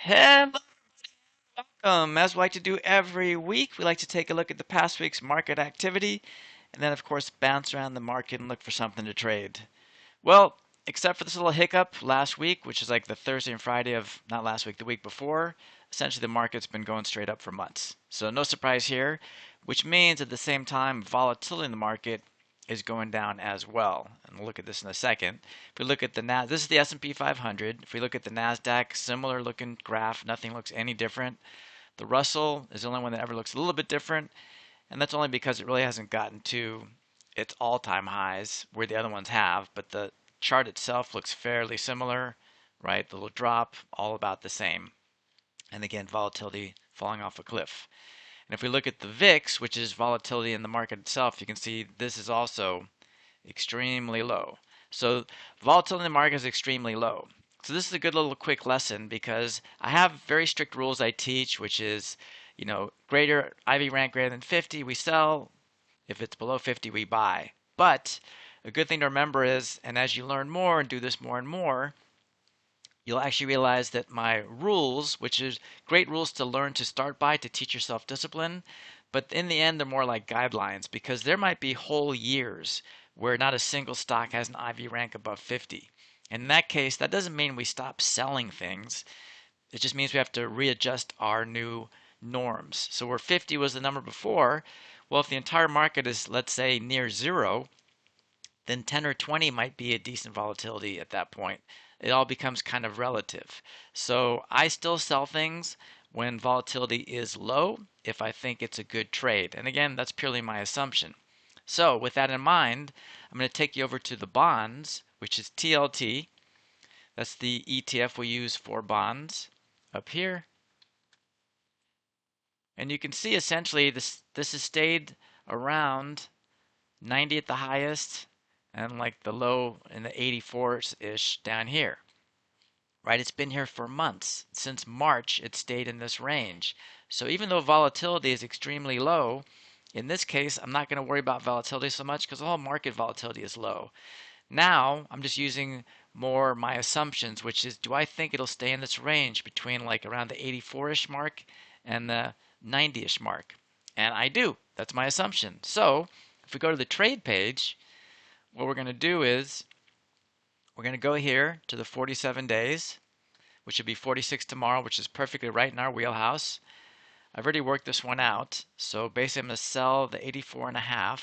Hello, welcome. As we like to do every week, we like to take a look at the past week's market activity and then, of course, bounce around the market and look for something to trade. Well, except for this little hiccup last week, which is like the Thursday and Friday of not last week, the week before, essentially the market's been going straight up for months. So no surprise here, which means at the same time, volatility in the market is going down as well. And we'll look at this in a second. If we look at the this is the S&P 500. If we look at the Nasdaq, similar looking graph, nothing looks any different. The Russell is the only one that ever looks a little bit different, and that's only because it really hasn't gotten to its all-time highs where the other ones have, but the chart itself looks fairly similar, right? The little drop, all about the same. And again, volatility falling off a cliff. And if we look at the VIX, which is volatility in the market itself, you can see this is also extremely low. So volatility in the market is extremely low. So this is a good little quick lesson because I have very strict rules I teach, which is, greater IV rank greater than 50, we sell. If it's below 50, we buy. But a good thing to remember is, and as you learn more and do this more and more, you'll actually realize that my rules, which is great rules to learn to start by to teach yourself discipline, but in the end, they're more like guidelines because there might be whole years where not a single stock has an IV rank above 50. And in that case, that doesn't mean we stop selling things. It just means we have to readjust our new norms. So where 50 was the number before, well, if the entire market is, let's say, near zero, then 10 or 20 might be a decent volatility at that point. It all becomes kind of relative. So I still sell things when volatility is low if I think it's a good trade. And again, that's purely my assumption. So with that in mind, I'm going to take you over to the bonds, which is TLT. That's the ETF we use for bonds up here. And you can see essentially this has stayed around 90 at the highest and like the low in the 84s-ish down here. Right? It's been here for months. Since March, it stayed in this range. So even though volatility is extremely low, in this case, I'm not going to worry about volatility so much because the whole market volatility is low. Now, I'm just using more my assumptions, which is, do I think it'll stay in this range between like around the 84-ish mark and the 90-ish mark? And I do. That's my assumption. So if we go to the trade page, what we're going to do is we're going to go here to the 47 days, which would be 46 tomorrow, which is perfectly right in our wheelhouse. I've already worked this one out. So basically I'm going to sell the 84.5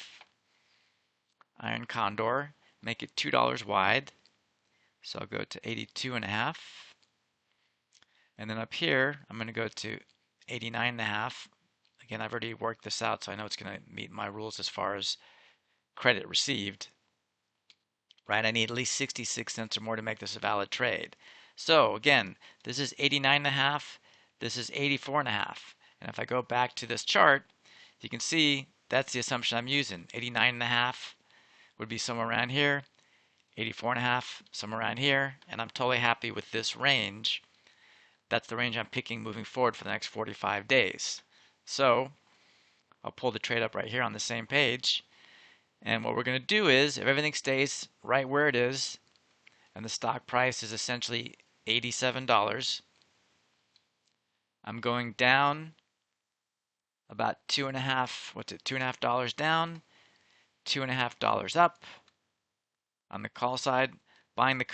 iron condor, make it $2 wide. So I'll go to 82.5. And then up here, I'm going to go to 89.5. Again, I've already worked this out, so I know it's going to meet my rules as far as credit received. Right? I need at least 66 cents or more to make this a valid trade. So again, this is 89.5. This is 84.5. And if I go back to this chart, you can see that's the assumption I'm using. 89.5 would be somewhere around here. 84.5, somewhere around here. And I'm totally happy with this range. That's the range I'm picking moving forward for the next 45 days. So I'll pull the trade up right here on the same page. And what we're going to do is, if everything stays right where it is, and the stock price is essentially $87, I'm going down about $2.5 down, $2.5 up on the call side, buying the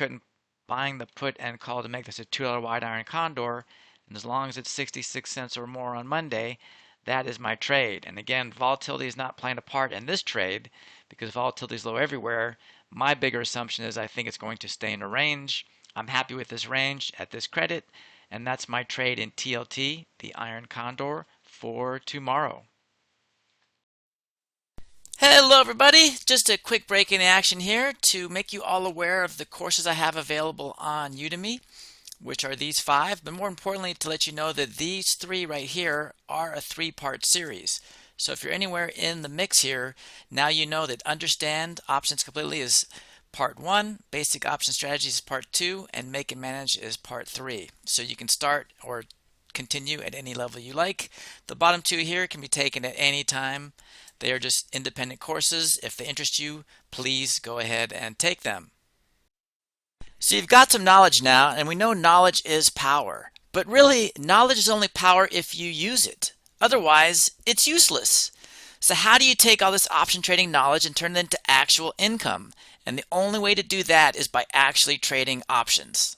put and call to make this a $2 wide iron condor, and as long as it's 66 cents or more on Monday, that is my trade. And again, volatility is not playing a part in this trade because volatility is low everywhere. My bigger assumption is I think it's going to stay in a range. I'm happy with this range at this credit, and that's my trade in TLT, the iron condor, for tomorrow. Hello everybody, just a quick break in action here to make you all aware of the courses I have available on Udemy, which are these 5, but more importantly to let you know that these 3 right here are a 3-part series. So if you're anywhere in the mix here, now you know that Understand Options Completely is part 1, Basic Option Strategies is part 2, and Make and Manage is part 3. So you can start or continue at any level you like. The bottom 2 here can be taken at any time. They are just independent courses. If they interest you, please go ahead and take them. So you've got some knowledge now, and we know knowledge is power. But really, knowledge is only power if you use it. Otherwise, it's useless. So how do you take all this option trading knowledge and turn it into actual income? And the only way to do that is by actually trading options.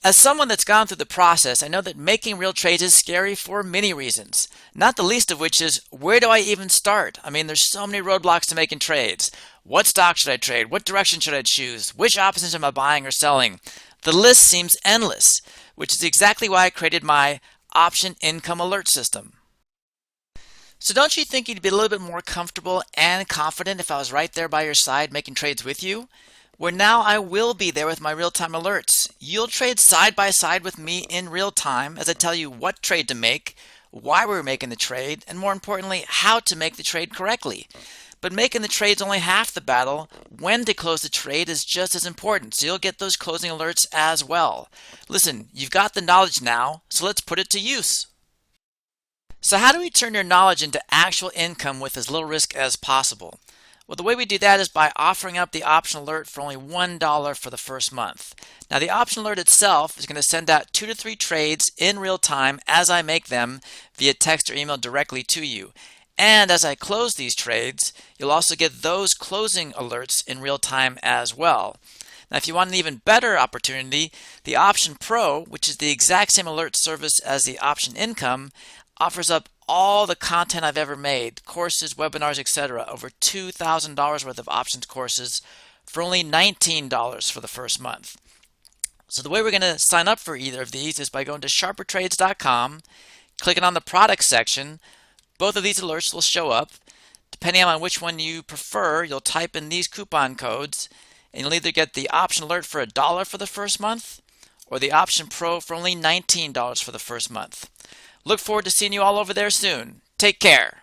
As someone that's gone through the process, I know that making real trades is scary for many reasons, not the least of which is, where do I even start? I mean, there's so many roadblocks to making trades. What stock should I trade? What direction should I choose? Which options am I buying or selling? The list seems endless, which is exactly why I created my option income alert system. So don't you think you'd be a little bit more comfortable and confident if I was right there by your side making trades with you? Where now I will be there with my real-time alerts. You'll trade side by side with me in real time as I tell you what trade to make, why we're making the trade, and more importantly, how to make the trade correctly. But making the trade's only half the battle. When to close the trade is just as important, so you'll get those closing alerts as well. Listen, you've got the knowledge now, so let's put it to use. So how do we turn your knowledge into actual income with as little risk as possible? Well, the way we do that is by offering up the option alert for only $1 for the first month. Now, the option alert itself is going to send out 2 to 3 trades in real time as I make them via text or email directly to you. And as I close these trades, you'll also get those closing alerts in real time as well. Now, if you want an even better opportunity, the Option Pro, which is the exact same alert service as the Option Income, offers up all the content I've ever made, courses, webinars, etc. Over $2,000 worth of options courses for only $19 for the first month. So the way we're going to sign up for either of these is by going to sharpertrades.com, clicking on the products section. Both of these alerts will show up. Depending on which one you prefer, you'll type in these coupon codes and you'll either get the option alert for $1 for the first month or the Option Pro for only $19 for the first month. Look forward to seeing you all over there soon. Take care.